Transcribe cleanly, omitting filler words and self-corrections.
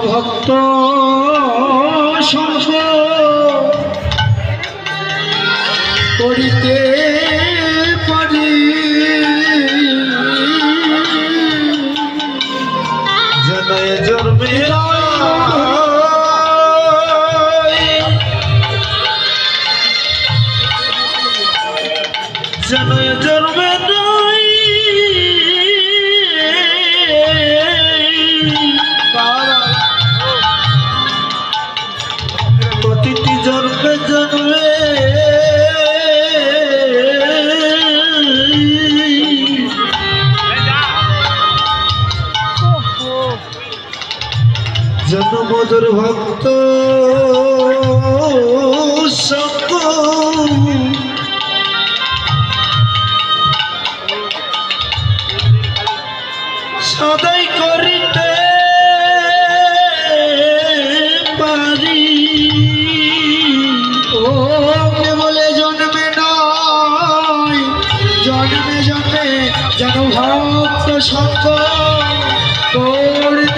ভক্ত সঙ্গ করিতে পারি জনয়ে জন্মে জনয়ে জন্মে নাই প্রতিটি জন্মে জন্মে জনমধুর ভক্ত সঙ্গ সদাই করিতে পারি ও কেবলে জন্মে নয় জন্মে জন্মে যেন ভক্ত সঙ্গ করতে